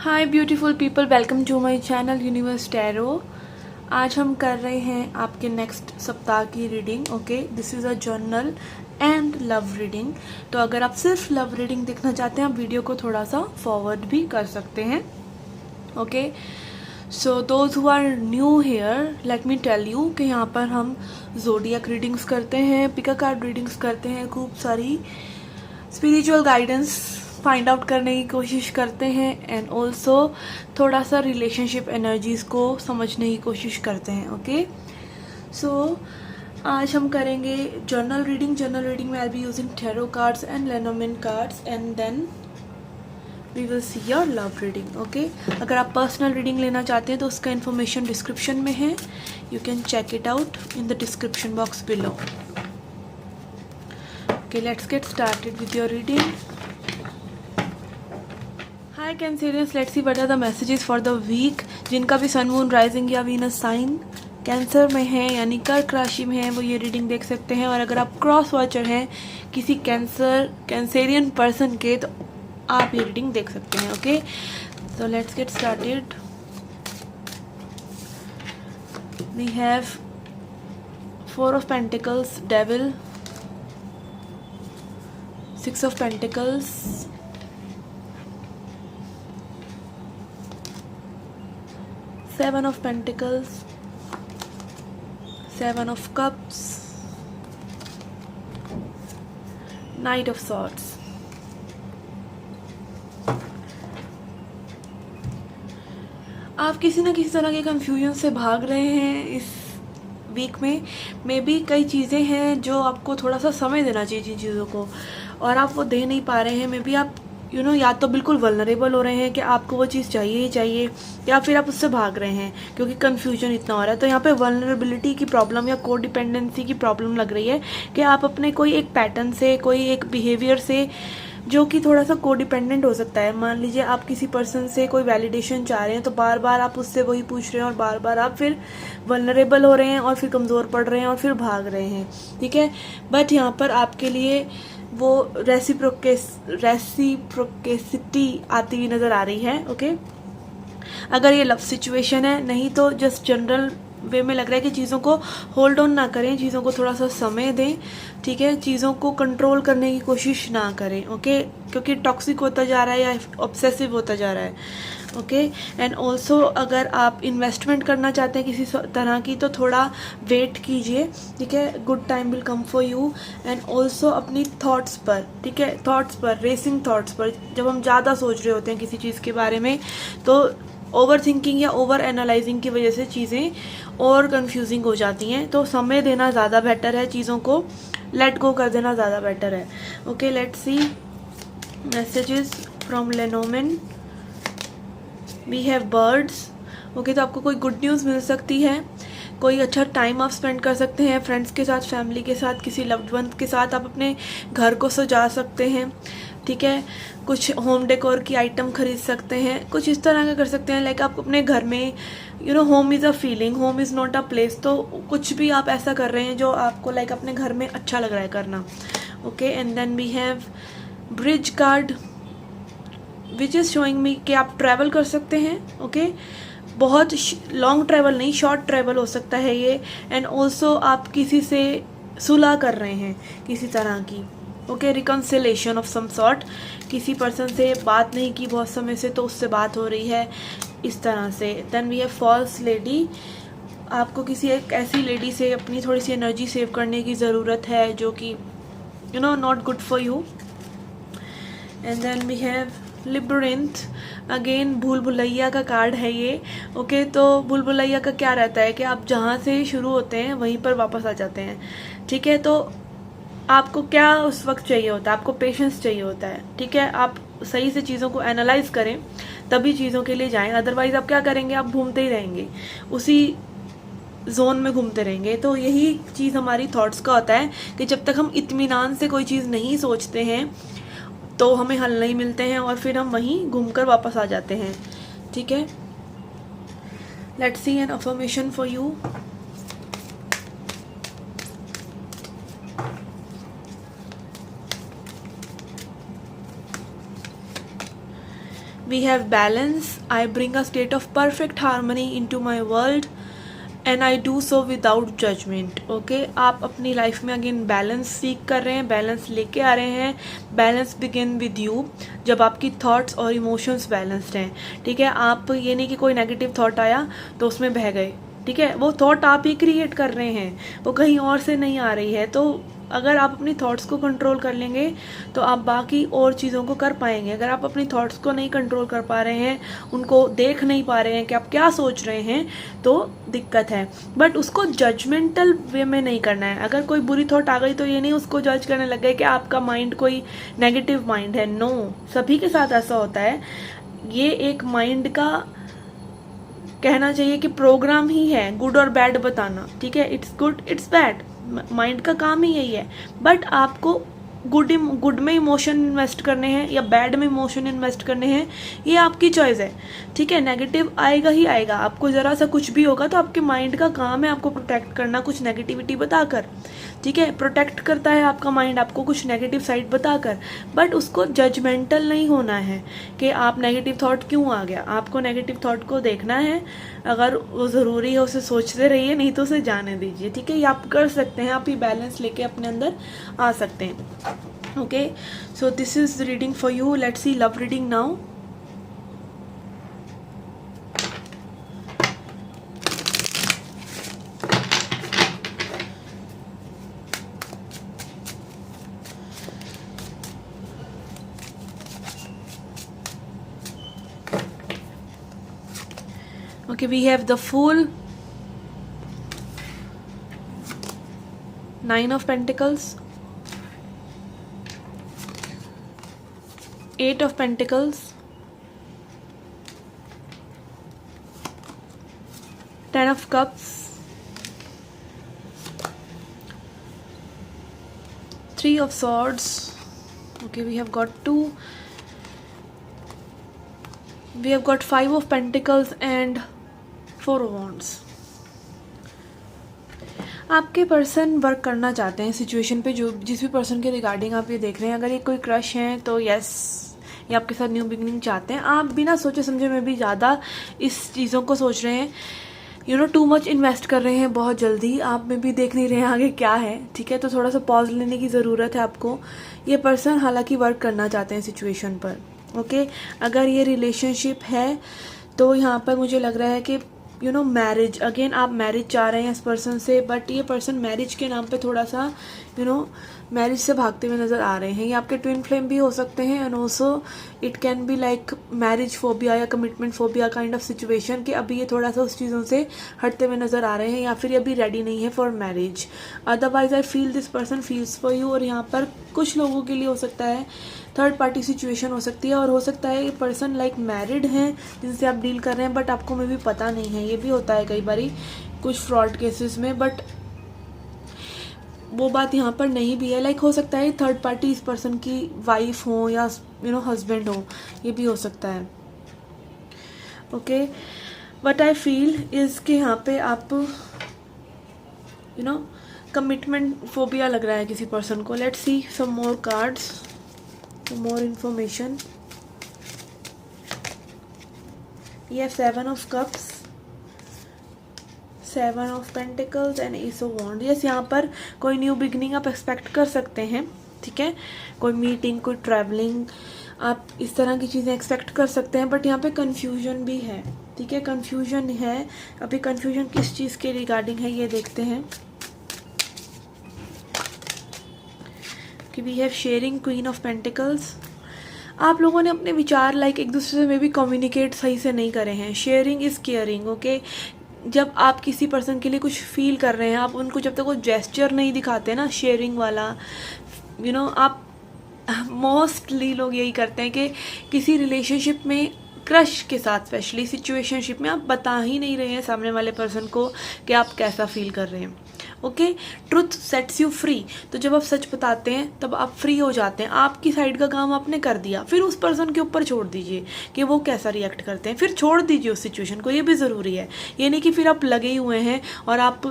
Hi beautiful people, welcome to my channel universe tarot. आज हम कर रहे हैं आपके नेक्स्ट सप्ताह की reading. Okay, this is a general and love reading. तो अगर आप सिर्फ लव रीडिंग देखना चाहते हैं, आप वीडियो को थोड़ा सा फॉरवर्ड भी कर सकते हैं। Okay, so those who are new here, let me tell you कि यहाँ पर हम जोडियक रीडिंग्स करते हैं, पिका कार्ड रीडिंग्स करते हैं, खूब सारी स्पिरिचुअल गाइडेंस फाइंड आउट करने की कोशिश करते हैं एंड ऑल्सो थोड़ा सा रिलेशनशिप एनर्जीज को समझने की कोशिश करते हैं। ओके, सो आज हम करेंगे जर्नल रीडिंग में I be using tarot cards and लेनोमेन cards and then we will see your love reading. Okay, अगर आप पर्सनल रीडिंग लेना चाहते हैं तो उसका इन्फॉर्मेशन डिस्क्रिप्शन में है, you can check it out in the description box below. Okay, let's get started with your reading. Hi Cancerians, let's see what are the messages for the week. जिनका भी sun moon rising या Venus sign cancer में है यानी कर्क राशि में है, वो ये रीडिंग देख सकते हैं। और अगर आप क्रॉस वॉचर हैं किसी कैंसेरियन पर्सन के, तो आप ये रीडिंग देख सकते हैं। Okay, so let's get started. We have Four of Pentacles, Devil, Six of Pentacles, Seven of Pentacles, Seven of Cups, Knight of Swords. आप किसी न किसी तरह के कंफ्यूजन से भाग रहे हैं इस वीक में। मे बी कई चीज़ें हैं जो आपको थोड़ा सा समय देना चाहिए जिन चीज़ों को, और आप वो दे नहीं पा रहे हैं। मे बी आप या तो बिल्कुल वल्नरेबल हो रहे हैं कि आपको वो चीज़ चाहिए ही चाहिए, या फिर आप उससे भाग रहे हैं क्योंकि कन्फ्यूजन इतना हो रहा है। तो यहाँ पे वल्नरेबिलिटी की प्रॉब्लम या को डिपेंडेंसी की प्रॉब्लम लग रही है कि आप अपने कोई एक पैटर्न से, कोई एक बिहेवियर से जो कि थोड़ा सा को डिपेंडेंट हो सकता है। मान लीजिए आप किसी पर्सन से कोई वैलिडेशन चाह रहे हैं, तो बार बार आप उससे वही पूछ रहे हैं और बार बार आप फिर वल्नरेबल हो रहे हैं और फिर कमज़ोर पड़ रहे हैं और फिर भाग रहे हैं। ठीक है, बट यहाँ पर आपके लिए वो रेसिप्रोकेसिटी आती हुई नज़र आ रही है। ओके, अगर ये लव सिचुएशन है, नहीं तो जस्ट जनरल वे में लग रहा है कि चीज़ों को होल्ड ऑन ना करें, चीज़ों को थोड़ा सा समय दें। ठीक है, चीज़ों को कंट्रोल करने की कोशिश ना करें। ओके, क्योंकि टॉक्सिक होता जा रहा है या ऑब्सेसिव होता जा रहा है। ओके, एंड ऑल्सो अगर आप इन्वेस्टमेंट करना चाहते हैं किसी तरह की, तो थोड़ा वेट कीजिए। ठीक है, good time will come for you. And also अपनी थॉट्स पर, ठीक है, थॉट्स पर, रेसिंग थॉट्स पर, जब हम ज़्यादा सोच रहे होते हैं किसी चीज़ के बारे में, तो ओवर थिंकिंग या ओवर एनालाइजिंग की वजह से चीज़ें और कंफ्यूजिंग हो जाती हैं। तो समय देना ज़्यादा बेटर है, चीज़ों को लेट गो कर देना ज़्यादा बेटर है। Okay, let's see messages from लेनोमेन। We have birds. ओके, तो आपको कोई गुड न्यूज़ मिल सकती है, कोई अच्छा टाइम आप स्पेंड कर सकते हैं फ्रेंड्स के साथ, फैमिली के साथ, किसी लव्ड वन के साथ। आप अपने घर को सजा सकते हैं। ठीक है, कुछ होम डेकोर की आइटम खरीद सकते हैं, कुछ इस तरह का कर सकते हैं। लाइक आप अपने घर में, home is a feeling, home is not a place. तो कुछ भी आप ऐसा कर रहे हैं जो आपको लाइक अपने घर में अच्छा लग रहा है करना। Okay, and then we have bridge card which is showing me कि आप ट्रैवल कर सकते हैं। ओके, बहुत लॉन्ग ट्रैवल नहीं, शॉर्ट ट्रैवल हो सकता है ये। एंड ऑल्सो आप किसी से सुलह कर रहे हैं किसी तरह की। Okay, reconciliation of some sort, किसी पर्सन से बात नहीं की बहुत समय से, तो उससे बात हो रही है इस तरह से। Then we have false lady, आपको किसी एक ऐसी लेडी से अपनी थोड़ी सी एनर्जी सेव करने की ज़रूरत है जो कि not good for you. And then we have labyrinth, again भूल भुलैया का कार्ड है ये। ओके, तो भूल भुलैया का क्या रहता है कि आप जहाँ से शुरू होते हैं वहीं पर वापस आ जाते हैं। ठीक है, तो आपको क्या उस वक्त चाहिए होता है, आपको पेशेंस चाहिए होता है। ठीक है, आप सही से चीज़ों को एनालाइज करें तभी चीज़ों के लिए जाएं, अदरवाइज आप क्या करेंगे, आप घूमते ही रहेंगे, उसी जोन में घूमते रहेंगे। तो यही चीज़ हमारी थॉट्स का होता है कि जब तक हम इत्मीनान से कोई चीज़ नहीं सोचते हैं तो हमें हल नहीं मिलते हैं और फिर हम वहीं घूमकर वापस आ जाते हैं। ठीक है, let's see an affirmation for you. We have balance, I bring a state of perfect harmony into my world and I do so without judgment. Okay, आप अपनी लाइफ में अगेन बैलेंस सीख कर रहे हैं, बैलेंस लेके आ रहे हैं। बैलेंस बिगिन विद यू, जब आपकी थॉट्स और इमोशंस बैलेंस्ड हैं। ठीक है, आप ये नहीं कि कोई नेगेटिव थॉट आया तो उसमें बह गए। ठीक है, वो थॉट आप ही क्रिएट कर रहे हैं, वो कहीं और से नहीं आ रही है। तो अगर आप अपनी थॉट्स को कंट्रोल कर लेंगे तो आप बाकी और चीज़ों को कर पाएंगे। अगर आप अपनी थॉट्स को नहीं कंट्रोल कर पा रहे हैं, उनको देख नहीं पा रहे हैं कि आप क्या सोच रहे हैं, तो दिक्कत है। बट उसको जजमेंटल वे में नहीं करना है। अगर कोई बुरी थॉट आ गई तो ये नहीं उसको जज करने लग गए कि आपका माइंड कोई नेगेटिव माइंड है। नो, सभी के साथ ऐसा होता है। ये एक माइंड का कहना चाहिए कि प्रोग्राम ही है गुड और बैड बताना। ठीक है, it's good it's bad, mind का काम ही यही है। बट आपको गुड में इमोशन इन्वेस्ट करने हैं या बैड में इमोशन इन्वेस्ट करने हैं, ये आपकी चॉइस है। ठीक है, नेगेटिव आएगा ही आएगा, आपको ज़रा सा कुछ भी होगा तो आपके माइंड का काम है आपको प्रोटेक्ट करना कुछ नेगेटिविटी बताकर। ठीक है, प्रोटेक्ट करता है आपका माइंड आपको कुछ नेगेटिव साइड बताकर। बट उसको जजमेंटल नहीं होना है कि आप नेगेटिव थॉट क्यों आ गया। आपको नेगेटिव थॉट को देखना है, अगर वो ज़रूरी है उसे सोचते रहिए, नहीं तो उसे जाने दीजिए। ठीक है, ये आप कर सकते हैं, आप ये बैलेंस लेके अपने अंदर आ सकते हैं। Okay, so this is reading for you. Let's see love reading now. Okay, we have the Fool, Nine of Pentacles, Eight of Pentacles, Ten of Cups, Three of Swords. Okay, we have got Five of Pentacles and Four of Wands. आपके person work करना चाहते हैं situation पे, जो जिस भी person के regarding आप ये देख रहे हैं। अगर ये कोई क्रश है तो यस, ये आपके साथ न्यू बिगिनिंग चाहते हैं। आप बिना सोचे समझे में भी ज़्यादा इस चीज़ों को सोच रहे हैं, टू मच इन्वेस्ट कर रहे हैं बहुत जल्दी। आप में भी देख नहीं रहे हैं आगे क्या है। ठीक है, तो थोड़ा सा पॉज लेने की ज़रूरत है आपको। ये पर्सन हालांकि वर्क करना चाहते हैं सिचुएशन पर। ओके, अगर ये रिलेशनशिप है तो यहाँ पर मुझे लग रहा है कि मैरिज, अगेन आप मैरिज चाह रहे हैं इस पर्सन से। बट ये पर्सन मैरिज के नाम पे थोड़ा सा मैरिज से भागते हुए नज़र आ रहे हैं। ये आपके ट्विन फ्लेम भी हो सकते हैं and also it can be like marriage phobia या commitment phobia kind of situation, कि अभी ये थोड़ा सा उस चीज़ों से हटते हुए नज़र आ रहे हैं या फिर ये अभी रेडी नहीं है for marriage. Otherwise I feel this person feels for you. और यहाँ पर कुछ लोगों के लिए हो सकता है थर्ड पार्टी सिचुएशन हो सकती है, और हो सकता है ये पर्सन लाइक मैरिड हैं जिनसे आप डील कर रहे हैं बट आपको में भी पता नहीं है। ये भी होता है कई बारी कुछ फ्रॉड केसेस में, बट वो बात यहाँ पर नहीं भी है। लाइक हो सकता है थर्ड पार्टी इस पर्सन की वाइफ हो या हस्बैंड हो, ये भी हो सकता है। Okay, but I feel is के यहाँ पे आप कमिटमेंट फोबिया लग रहा है किसी पर्सन को। Let's see some more cards, more information. You have Seven of Cups, Seven of Pentacles and Ace of Wands. yes, यहाँ पर कोई न्यू बिगनिंग आप एक्सपेक्ट कर सकते हैं। ठीक है, कोई मीटिंग, कोई ट्रैवलिंग, आप इस तरह की चीज़ें एक्सपेक्ट कर सकते हैं। बट यहाँ पे कन्फ्यूजन भी है। ठीक है, कन्फ्यूजन है। अभी कन्फ्यूजन किस चीज़ के रिगार्डिंग है ये देखते हैं। कि we have sharing, queen of pentacles. आप लोगों ने अपने विचार लाइक एक दूसरे से मे भी कम्युनिकेट सही से नहीं करे हैं। Sharing is caring. ओके, जब आप किसी पर्सन के लिए कुछ फील कर रहे हैं, आप उनको जब तक वो जेस्चर नहीं दिखाते ना शेयरिंग वाला, आप मोस्टली लोग यही करते हैं कि किसी रिलेशनशिप में क्रश के साथ स्पेशली सिचुएशनशिप में आप बता ही नहीं रहे हैं सामने वाले पर्सन को कि आप कैसा फील कर रहे हैं। Okay, truth sets you free. तो जब आप सच बताते हैं तब आप फ्री हो जाते हैं। आपकी साइड का काम आपने कर दिया, फिर उस पर्सन के ऊपर छोड़ दीजिए कि वो कैसा रिएक्ट करते हैं, फिर छोड़ दीजिए उस सिचुएशन को। ये भी ज़रूरी है। ये नहीं कि फिर आप लगे हुए हैं और आप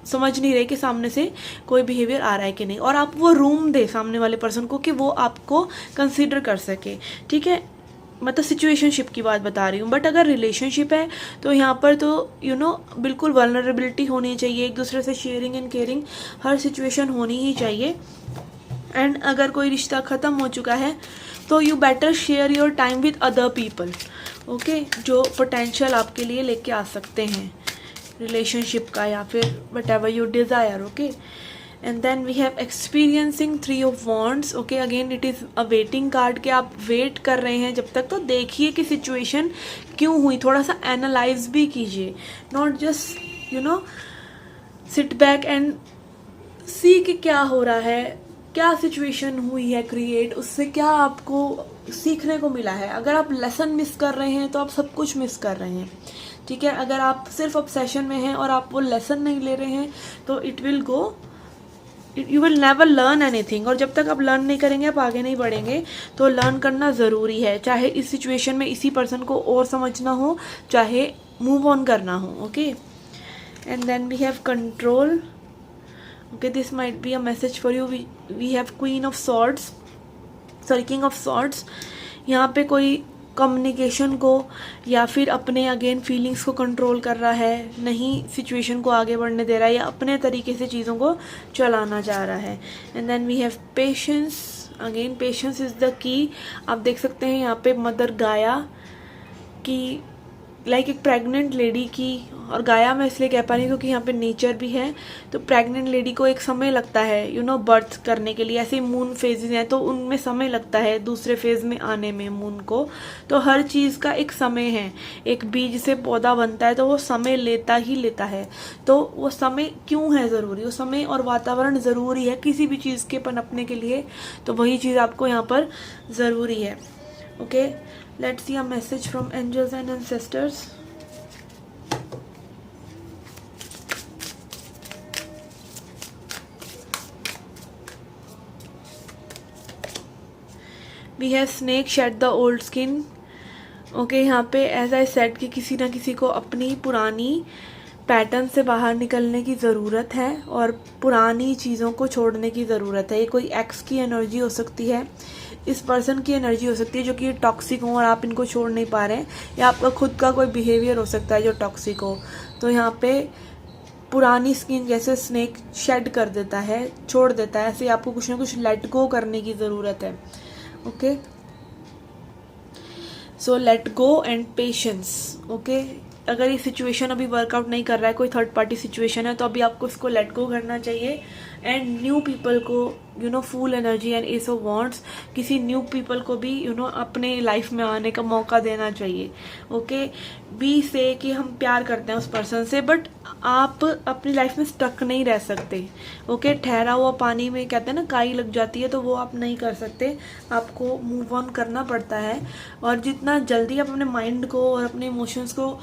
समझ नहीं रहे कि सामने से कोई बिहेवियर आ रहा है कि नहीं, और आप वो रूम दे सामने वाले पर्सन को कि वो आपको कंसिडर कर सके। ठीक है, मतलब सिचुएशनशिप की बात बता रही हूँ। बट अगर रिलेशनशिप है तो यहाँ पर तो बिल्कुल वल्नरेबिलिटी होनी चाहिए, एक दूसरे से sharing and caring her situation होनी ही चाहिए। एंड अगर कोई रिश्ता ख़त्म हो चुका है तो you better share your time with other people, okay, जो पोटेंशियल आपके लिए लेके आ सकते हैं रिलेशनशिप का या फिर whatever you desire, okay. And then we have experiencing 3 of wands, okay. Again it is a waiting card कि आप वेट कर रहे हैं जब तक, तो देखिए कि सिचुएशन क्यों हुई, थोड़ा सा एनालाइज भी कीजिए, not just sit back and see कि क्या हो रहा है, क्या सिचुएशन हुई है क्रिएट, उससे क्या आपको सीखने को मिला है। अगर आप लेसन मिस कर रहे हैं तो आप सब कुछ मिस कर रहे हैं, ठीक है। अगर आप सिर्फ ऑब्सेशन में हैं और आप वो लेसन नहीं ले रहे हैं तो you will never learn anything. और जब तक आप लर्न नहीं करेंगे आप आगे नहीं बढ़ेंगे। तो लर्न करना ज़रूरी है, चाहे इस सिचुएशन में इसी पर्सन को और समझना हो, चाहे मूव ऑन करना हो, okay. And then we have control, okay, this might be a message for you. We have Queen of Swords, sorry, King of Swords. यहाँ पे कोई कम्युनिकेशन को या फिर अपने अगेन फीलिंग्स को कंट्रोल कर रहा है, नहीं सिचुएशन को आगे बढ़ने दे रहा है या अपने तरीके से चीज़ों को चलाना चाह रहा है। And then we have patience, again patience is the key. आप देख सकते हैं यहाँ पे मदर गाया की, लाइक एक प्रेग्नेंट लेडी की, और गाया मैं इसलिए कह पा रही हूँ क्योंकि यहाँ पे नेचर भी है। तो प्रेग्नेंट लेडी को एक समय लगता है बर्थ करने के लिए, ऐसे मून फेजेस हैं तो उनमें समय लगता है दूसरे फेज में आने में मून को। तो हर चीज़ का एक समय है, एक बीज से पौधा बनता है तो वो समय लेता ही लेता है। तो वो समय क्यों है ज़रूरी, वो समय और वातावरण ज़रूरी है किसी भी चीज़ के पनपने के लिए, तो वही चीज़ आपको यहाँ पर ज़रूरी है, okay. Let's see a message from angels and ancestors. We have snake shed the old skin. Okay, यहाँ पे as I said कि किसी ना किसी को अपनी पुरानी पैटर्न से बाहर निकलने की ज़रूरत है और पुरानी चीज़ों को छोड़ने की ज़रूरत है। ये कोई एक्स की एनर्जी हो सकती है, इस पर्सन की एनर्जी हो सकती है जो कि टॉक्सिक हो और आप इनको छोड़ नहीं पा रहे हैं, या आपका खुद का कोई बिहेवियर हो सकता है जो टॉक्सिक हो। तो यहाँ पे पुरानी स्किन जैसे स्नेक शेड कर देता है, छोड़ देता है, ऐसे आपको कुछ ना कुछ लेट गो करने की ज़रूरत है, okay. So let go and patience, okay. अगर ये सिचुएशन अभी वर्कआउट नहीं कर रहा है, कोई थर्ड पार्टी सिचुएशन है, तो अभी आपको इसको लेट गो करना चाहिए। एंड न्यू पीपल को full energy and S of wands, किसी न्यू पीपल को भी अपने लाइफ में आने का मौका देना चाहिए, ओके। बी से कि हम प्यार करते हैं उस पर्सन से, बट आप अपनी लाइफ में स्टक नहीं रह सकते, ओके। ठहरा हुआ पानी में कहते हैं ना काई लग जाती है, तो वो आप नहीं कर सकते, आपको मूव ऑन करना पड़ता है। और जितना जल्दी आप अपने माइंड को और अपने इमोशंस को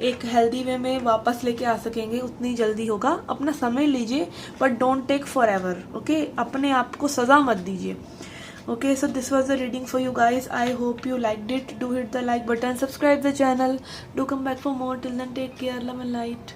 एक हेल्दी वे में वापस लेके आ सकेंगे उतनी जल्दी होगा। अपना समय लीजिए but don't take forever, okay. अपने आप को सजा मत दीजिए, okay. So this was the reading for you guys. I hope you liked it. Do hit the like button, subscribe the channel, do come back for more. Till then, take care, love and light.